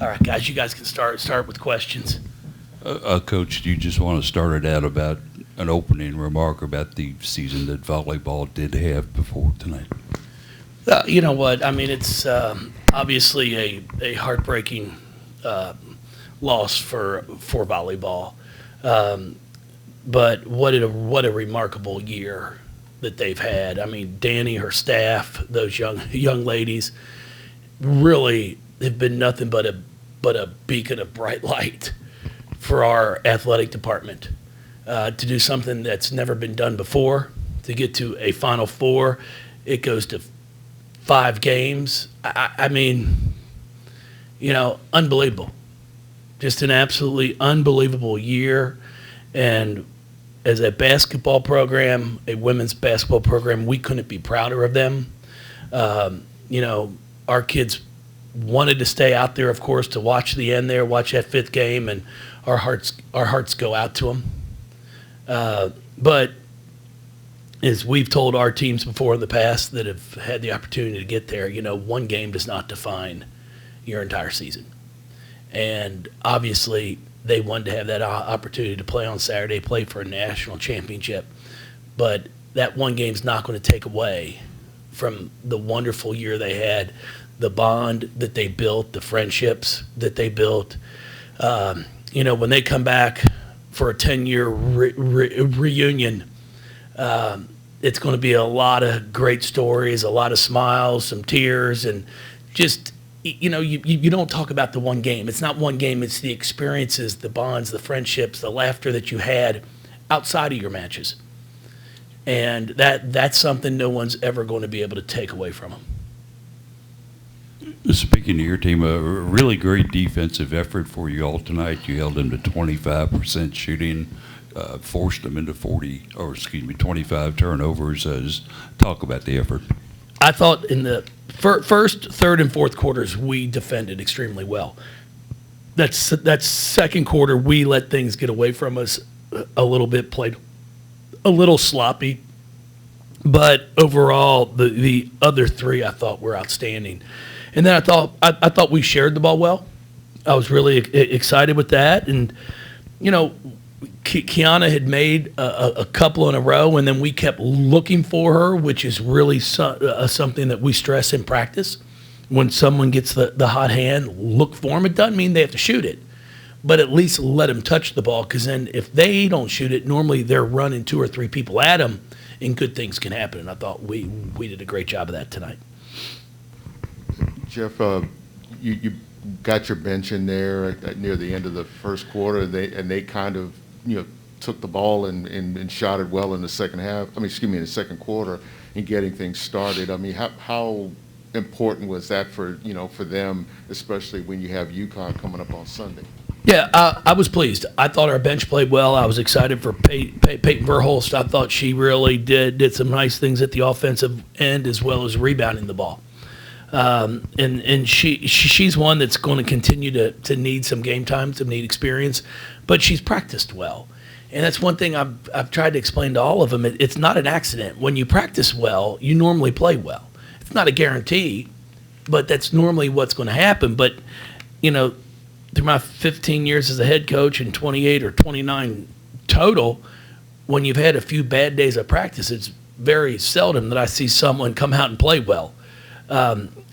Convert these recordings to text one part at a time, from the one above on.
All right, guys, you guys can start with questions. Coach, do you just want to start it out about an opening remark about the season that volleyball did have before tonight? You know what? I mean, it's obviously a heartbreaking loss for volleyball. But what a remarkable year that they've had. I mean, Danny, her staff, those young ladies, really have been nothing but a beacon of bright light for our athletic department. To do something that's never been done before, to get to a Final Four, it goes to 5 games. I mean, unbelievable. Just an absolutely unbelievable year. And as a basketball program, a women's basketball program, we couldn't be prouder of them. Our kids wanted to stay out there, of course, to watch the end there, watch that 5th game, and our hearts go out to them. But as we've told our teams before in the past that have had the opportunity to get there, one game does not define your entire season. And obviously, they wanted to have that opportunity to play on Saturday, play for a national championship. But that one game's not going to take away from the wonderful year they had, the bond that they built, the friendships that they built. When they come back for a 10-year reunion, it's going to be a lot of great stories, a lot of smiles, some tears, and just – you don't talk about the one game. It's not one game. It's the experiences, the bonds, the friendships, the laughter that you had outside of your matches. And that's something no one's ever going to be able to take away from them. Speaking of your team, a really great defensive effort for you all tonight. You held them to 25% shooting, forced them into 25 turnovers. Just talk about the effort. I thought in the first, third, and fourth quarters, we defended extremely well. That second quarter, we let things get away from us a little bit, played a little sloppy. But overall, the other 3 I thought were outstanding. And then I thought we shared the ball well. I was really excited with that. And, Kiana had made a couple in a row, and then we kept looking for her, which is really something that we stress in practice. When someone gets the hot hand, look for them. It doesn't mean they have to shoot it, but at least let them touch the ball, because then if they don't shoot it, normally they're running 2 or 3 people at them, and good things can happen. And I thought we did a great job of that tonight. Jeff, you got your bench in there near the end of the first quarter, they kind of took the ball and shot it well in the second half. In the second quarter, in getting things started. How important was that for them, especially when you have UConn coming up on Sunday? Yeah, I was pleased. I thought our bench played well. I was excited for Peyton Verhulst. I thought she really did some nice things at the offensive end as well as rebounding the ball. And she's one that's going to continue to need some game time, to need experience, but she's practiced well. And that's one thing I've tried to explain to all of them. It's not an accident. When you practice well, you normally play well. It's not a guarantee, but that's normally what's going to happen. But, through my 15 years as a head coach and 28 or 29 total, when you've had a few bad days of practice, it's very seldom that I see someone come out and play well.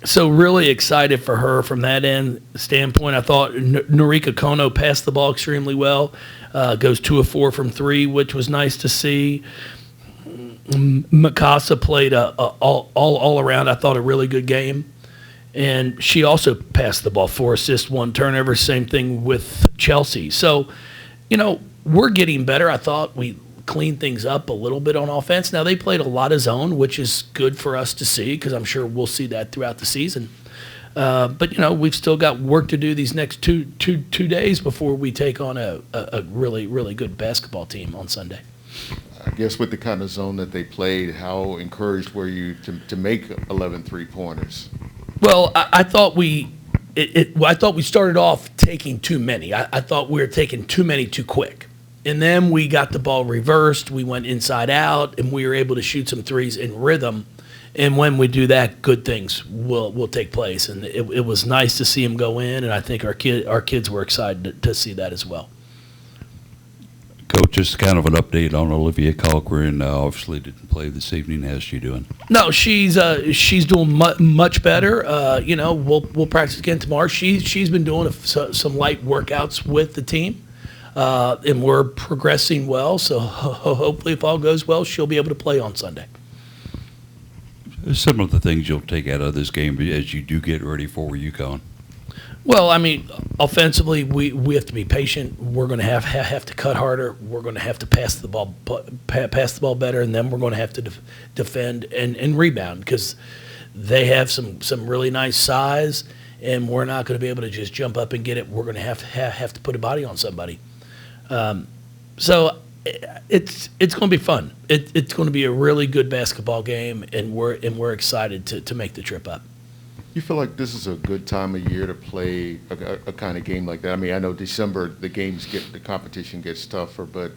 So really excited for her from that end standpoint. I thought Norika Kono passed the ball extremely well. Goes 2 of 4 from 3, which was nice to see. Mikasa played all around, I thought, a really good game. And she also passed the ball, 4 assists, 1 turnover. Same thing with Chelsea. So, we're getting better. I thought we cleaned things up a little bit on offense. Now, they played a lot of zone, which is good for us to see, because I'm sure we'll see that throughout the season. But, we've still got work to do these next two days before we take on a really, really good basketball team on Sunday. I guess with the kind of zone that they played, how encouraged were you to make 11 3-pointers? Well, I thought we started off taking too many. I thought we were taking too many too quick. And then we got the ball reversed. We went inside out, and we were able to shoot some threes in rhythm And when we do that, good things will take place. And it was nice to see him go in, and I think our kids were excited to see that as well. Coach, just kind of an update on Olivia Colquhoun. Obviously didn't play this evening. How's she doing? No, she's doing much better. We'll practice again tomorrow. She's been doing some light workouts with the team, and we're progressing well. So hopefully, if all goes well, she'll be able to play on Sunday. Some of the things you'll take out of this game as you do get ready for UConn. Well, I mean, offensively, we have to be patient. We're going to have to cut harder. We're going to have to pass the ball better, and then we're going to have to defend and rebound because they have some really nice size, and we're not going to be able to just jump up and get it. We're going to have to put a body on somebody. So it's going to be fun. It's going to be a really good basketball game, and we're excited to make the trip up. You feel like this is a good time of year to play a kind of game like that? I mean, I know December the competition gets tougher, but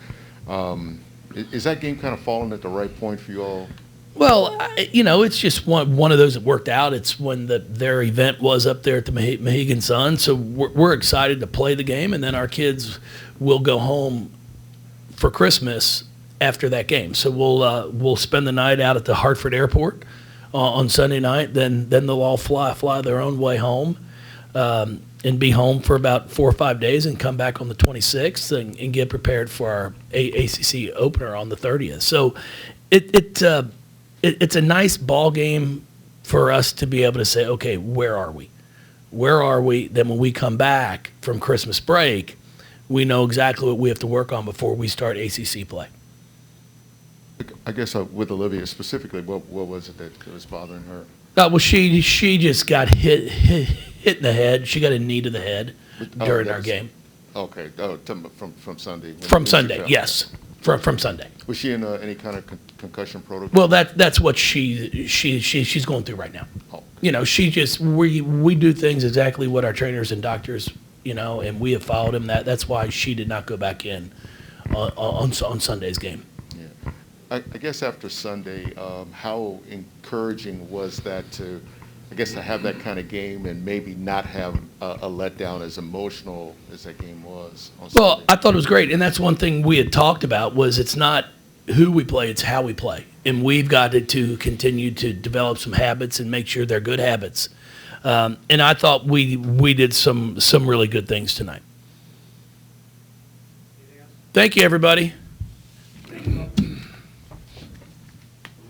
is that game kind of falling at the right point for you all? Well, it's just one of those that worked out. It's when their event was up there at the Mohegan Sun, so we're excited to play the game, and then our kids will go home for Christmas after that game. So we'll spend the night out at the Hartford Airport on Sunday night. Then they'll all fly their own way home, and be home for about 4 or 5 days, and come back on the 26th and get prepared for our ACC opener on the 30th. So it's a nice ball game for us to be able to say, okay, where are we? Where are we? Then when we come back from Christmas break, we know exactly what we have to work on before we start ACC play. I guess with Olivia specifically, what was it that was bothering her? Well, she just got hit in the head. She got a knee to the head during our game. Okay. From Sunday. From Sunday, yes. From Sunday. Was she in any kind of concussion protocol? Well, that's what she's going through right now. Oh. She just we do things exactly what our trainers and doctors, and we have followed them. That's why she did not go back in on Sunday's game. Yeah. I guess after Sunday, how encouraging was that to have that kind of game and maybe not have a letdown as emotional as that game was on Sunday? Well, I thought it was great, and that's one thing we had talked about was it's not who we play, it's how we play. And we've got to continue to develop some habits and make sure they're good habits. And I thought we did some really good things tonight. Thank you, everybody.